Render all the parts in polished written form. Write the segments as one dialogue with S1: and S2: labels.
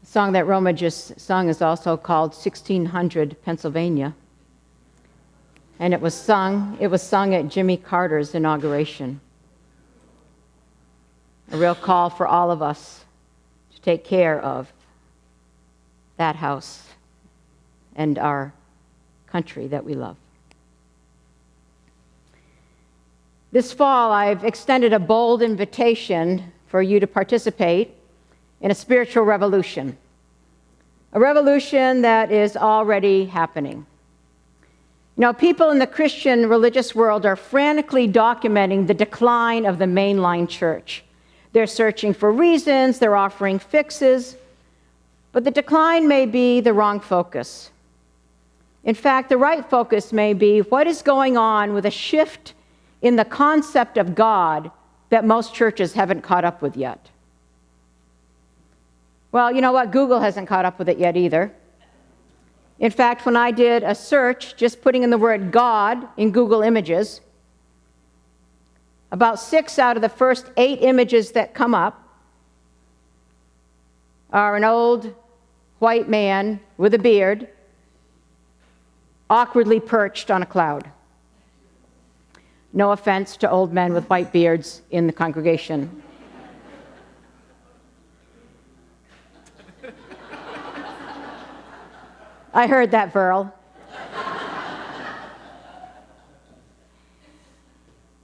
S1: song that Roma just sung is also called 1600 Pennsylvania. And it was sung at Jimmy Carter's inauguration. A real call for all of us to take care of that house and our country that we love. This fall, I've extended a bold invitation for you to participate in a spiritual revolution, a revolution that is already happening. You know, people in the Christian religious world are frantically documenting the decline of the mainline church. They're searching for reasons, they're offering fixes, but the decline may be the wrong focus. In fact, the right focus may be what is going on with a shift in the concept of God that most churches haven't caught up with yet. Well, you know what? Google hasn't caught up with it yet either. In fact, when I did a search, just putting in the word God in Google Images, about 6 out of the first 8 images that come up are an old white man with a beard, awkwardly perched on a cloud. No offense to old men with white beards in the congregation. I heard that, Verl.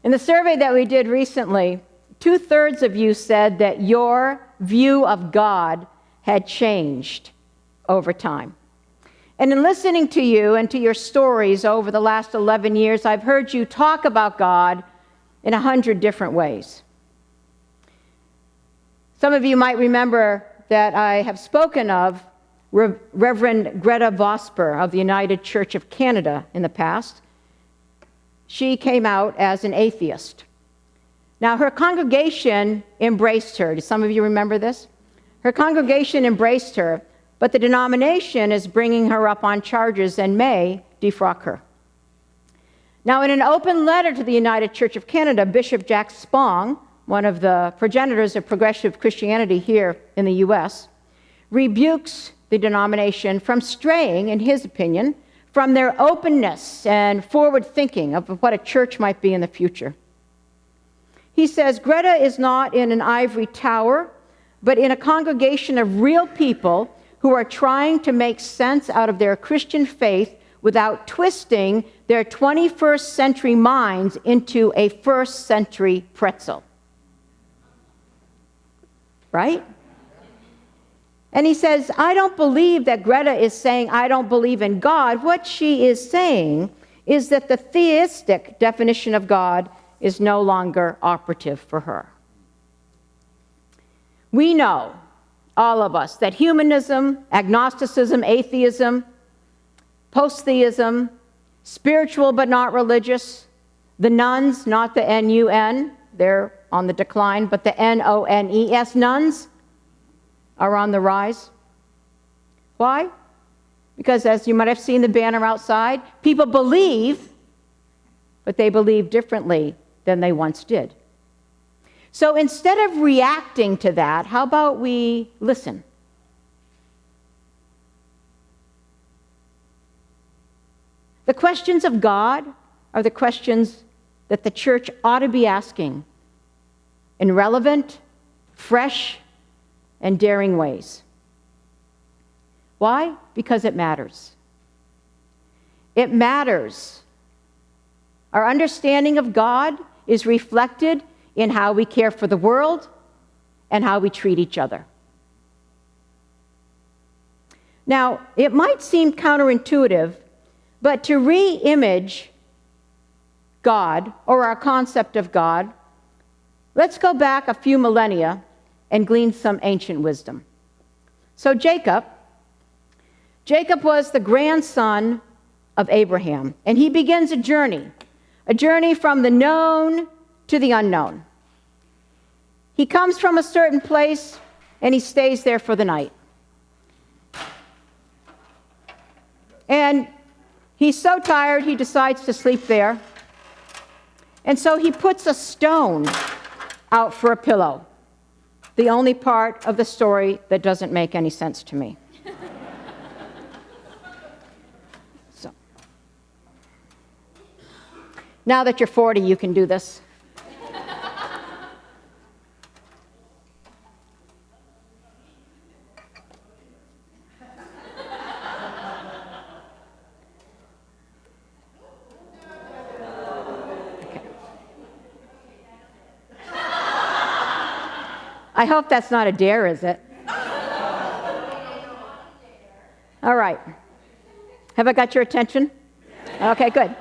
S1: In the survey that we did recently, 2/3 of you said that your view of God had changed over time. And in listening to you and to your stories over the last 11 years, I've heard you talk about God in 100 different ways. Some of you might remember that I have spoken of Reverend Greta Vosper of the United Church of Canada in the past. She came out as an atheist. Now, her congregation embraced her. Do some of you remember this? Her congregation embraced her, but the denomination is bringing her up on charges and may defrock her. Now, in an open letter to the United Church of Canada, Bishop Jack Spong, one of the progenitors of progressive Christianity here in the U.S., rebukes the denomination from straying, in his opinion, from their openness and forward thinking of what a church might be in the future. He says, Greta is not in an ivory tower, but in a congregation of real people who are trying to make sense out of their Christian faith without twisting their 21st century minds into a first century pretzel. Right? And he says, I don't believe that Greta is saying, I don't believe in God. What she is saying is that the theistic definition of God is no longer operative for her. We know, all of us, that humanism, agnosticism, atheism, post-theism, spiritual but not religious, the nuns, not the N-U-N, they're on the decline, but the N-O-N-E-S nuns are on the rise. Why? Because, as you might have seen the banner outside, people believe, but they believe differently than they once did. So instead of reacting to that, how about we listen? The questions of God are the questions that the church ought to be asking in relevant, fresh, and daring ways. Why? Because it matters. It matters. Our understanding of God is reflected in how we care for the world and how we treat each other. Now, it might seem counterintuitive, but to re-image God, or our concept of God, let's go back a few millennia and glean some ancient wisdom. So Jacob was the grandson of Abraham, and he begins a journey from the known to the unknown. He comes from a certain place, and he stays there for the night. And he's so tired, he decides to sleep there. And so he puts a stone out for a pillow. the only part of the story that doesn't make any sense to me. So, now that you're 40, you can do this. I hope that's not a dare, is it? All right. Have I got your attention? Okay, good.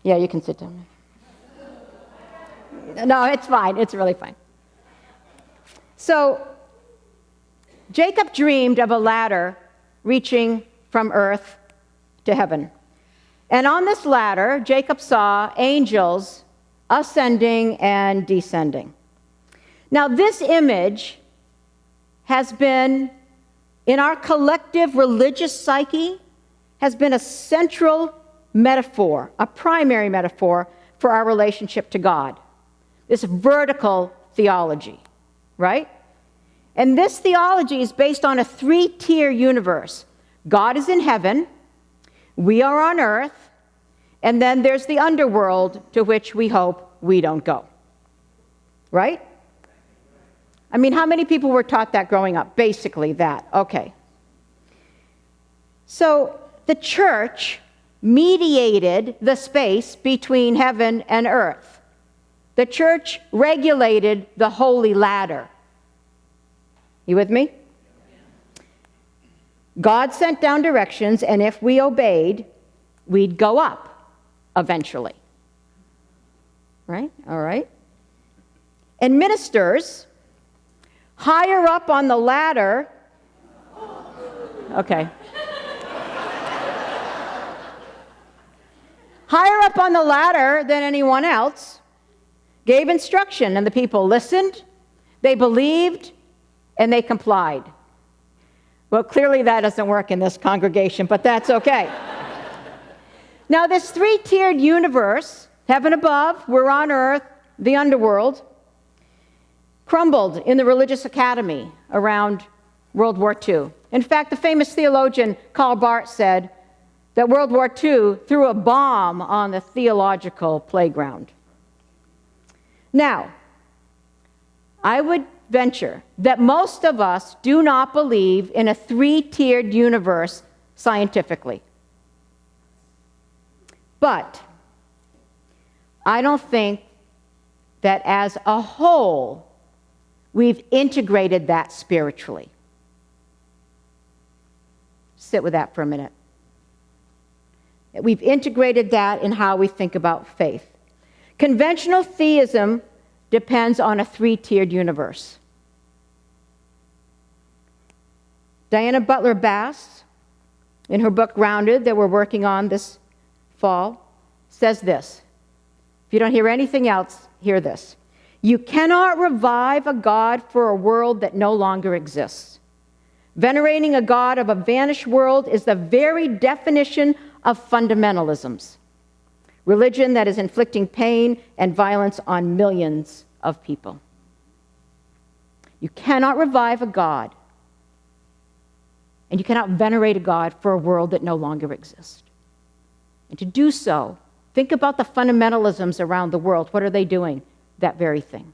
S1: Yeah, you can sit down. No, it's fine. It's really fine. So, Jacob dreamed of a ladder reaching from earth to heaven. And on this ladder, Jacob saw angels ascending and descending. Now, this image has been, in our collective religious psyche, has been a central metaphor, a primary metaphor for our relationship to God. This vertical theology, right? And this theology is based on a three-tier universe. God is in heaven, we are on earth, and then there's the underworld to which we hope we don't go. Right? I mean, how many people were taught that growing up? Basically that. Okay. So the church mediated the space between heaven and earth. The church regulated the holy ladder. You with me? God sent down directions, and if we obeyed, we'd go up eventually. Right? All right. And ministers, higher up on the ladder, okay. Higher up on the ladder than anyone else, gave instruction, and the people listened, they believed, and they complied. Well, clearly that doesn't work in this congregation, but that's okay. Now, this three-tiered universe, heaven above, we're on earth, the underworld, crumbled in the religious academy around World War II. In fact, the famous theologian Karl Barth said that World War II threw a bomb on the theological playground. Now, I would venture that most of us do not believe in a three-tiered universe scientifically. But I don't think that as a whole, we've integrated that spiritually. Sit with that for a minute. We've integrated that in how we think about faith. Conventional theism depends on a three-tiered universe. Diana Butler Bass, in her book Grounded, that we're working on this fall, says this. If you don't hear anything else, hear this. You cannot revive a God for a world that no longer exists. Venerating a God of a vanished world is the very definition of fundamentalisms. Religion that is inflicting pain and violence on millions of people. You cannot revive a God, and you cannot venerate a God for a world that no longer exists. And to do so, think about the fundamentalisms around the world. What are they doing? That very thing.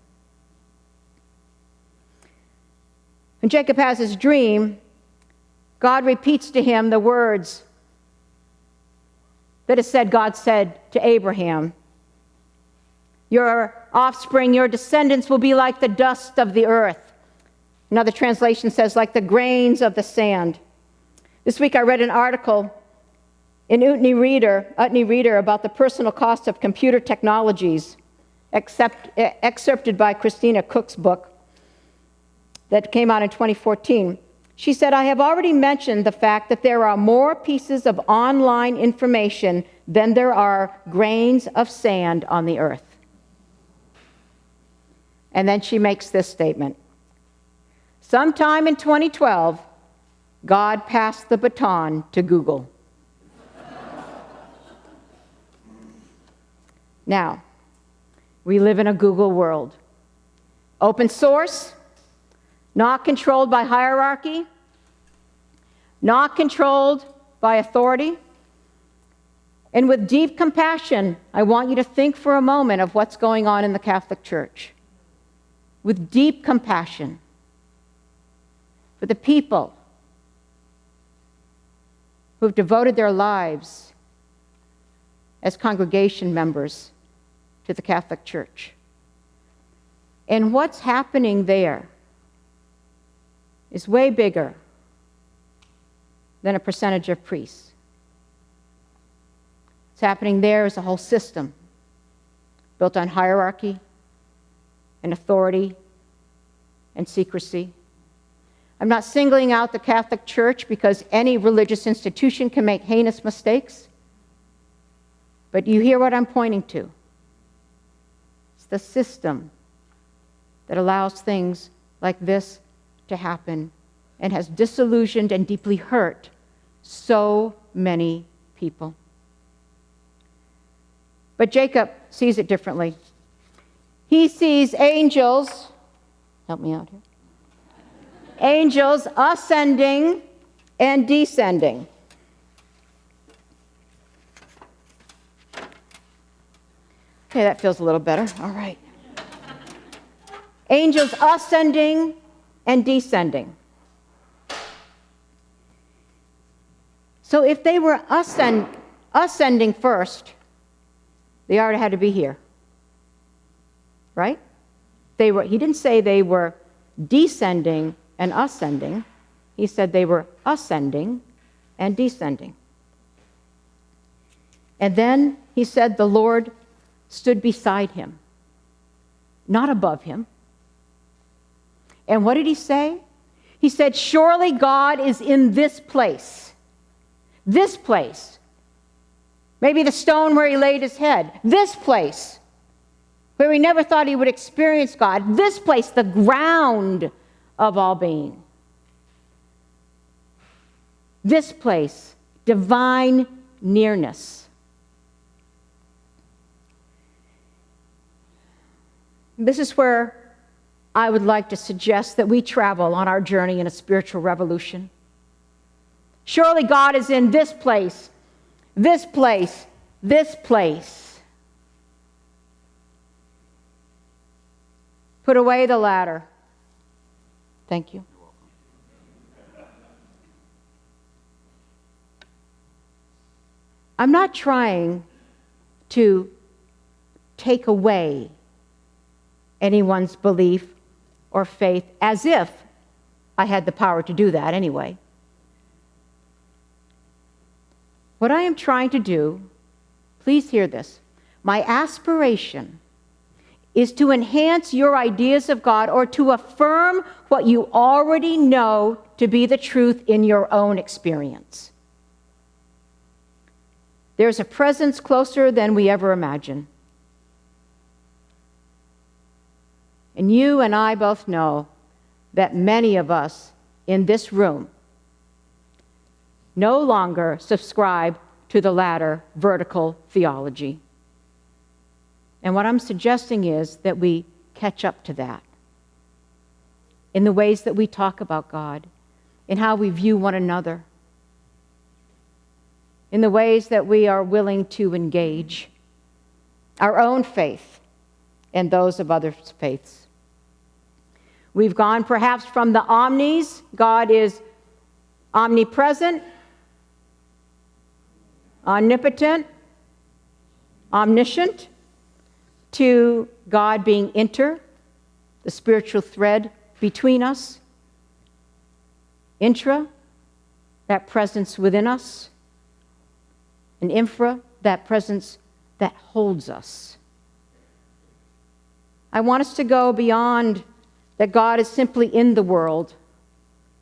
S1: When Jacob has his dream, God repeats to him the words that God said to Abraham. Your offspring, your descendants will be like the dust of the earth. Another translation says, like the grains of the sand. This week I read an article in Utne Reader about the personal cost of computer technologies, excerpted by Christina Cook's book that came out in 2014. She said, I have already mentioned the fact that there are more pieces of online information than there are grains of sand on the earth. And then she makes this statement. Sometime in 2012, God passed the baton to Google. Now, we live in a Google world. open source, not controlled by hierarchy, not controlled by authority. And with deep compassion, I want you to think for a moment of what's going on in the Catholic Church. With deep compassion for the people who have devoted their lives as congregation members to the Catholic Church. And what's happening there is way bigger than a percentage of priests. What's happening there is a whole system built on hierarchy and authority and secrecy. I'm not singling out the Catholic Church because any religious institution can make heinous mistakes. But you hear what I'm pointing to. It's the system that allows things like this to happen and has disillusioned and deeply hurt so many people. But Jacob sees it differently. He sees angels, help me out here, angels ascending and descending. Okay, that feels a little better. All right. Angels ascending and descending. So if they were ascending first, they already had to be here. Right? He didn't say they were descending and ascending. He said they were ascending and descending. And then he said the Lord stood beside him, not above him. And what did he say? He said, surely God is in this place. This place. Maybe the stone where he laid his head. This place. Where he never thought he would experience God. This place, the ground of all being. This place, divine nearness. This is where I would like to suggest that we travel on our journey in a spiritual revolution. Surely God is in this place, this place, this place. Put away the ladder. Thank you. I'm not trying to take away anyone's belief or faith, as if I had the power to do that anyway. What I am trying to do, please hear this, my aspiration is to enhance your ideas of God or to affirm what you already know to be the truth in your own experience. There's a presence closer than we ever imagine. And you and I both know that many of us in this room no longer subscribe to the latter vertical theology. And what I'm suggesting is that we catch up to that in the ways that we talk about God, in how we view one another, in the ways that we are willing to engage our own faith and those of others' faiths. We've gone perhaps from the omnis, God is omnipresent, omnipotent, omniscient, to God being inter, the spiritual thread between us, intra, that presence within us, and infra, that presence that holds us. I want us to go beyond that God is simply in the world.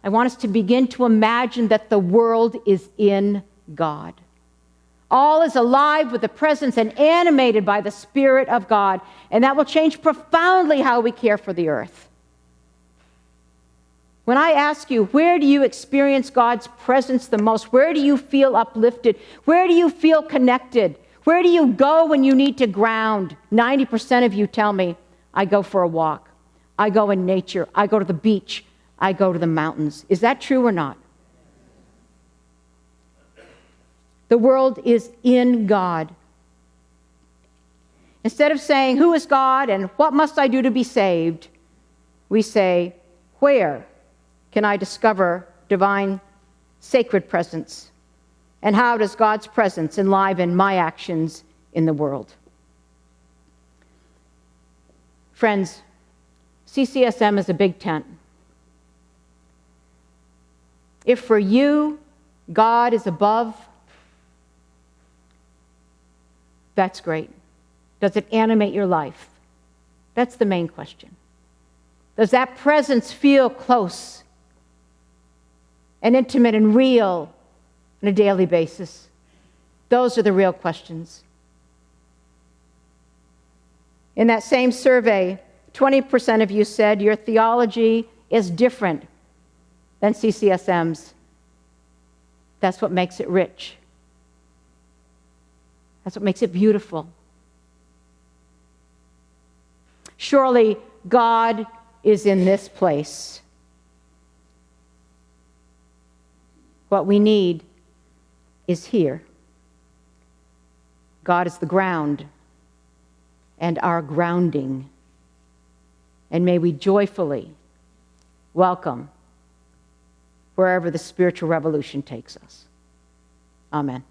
S1: I want us to begin to imagine that the world is in God. All is alive with the presence and animated by the Spirit of God, and that will change profoundly how we care for the earth. When I ask you, where do you experience God's presence the most? Where do you feel uplifted? Where do you feel connected? Where do you go when you need to ground? 90% of you tell me, I go for a walk. I go in nature. I go to the beach. I go to the mountains. Is that true or not? The world is in God. Instead of saying, who is God and what must I do to be saved? We say, where can I discover divine sacred presence? And how does God's presence enliven my actions in the world? Friends, CCSM is a big tent. If for you, God is above, that's great. Does it animate your life? That's the main question. Does that presence feel close and intimate and real on a daily basis? Those are the real questions. In that same survey, 20% of you said your theology is different than CCSM's. That's what makes it rich. That's what makes it beautiful. Surely God is in this place. What we need is here. God is the ground and our grounding. And may we joyfully welcome wherever the spiritual revolution takes us. Amen.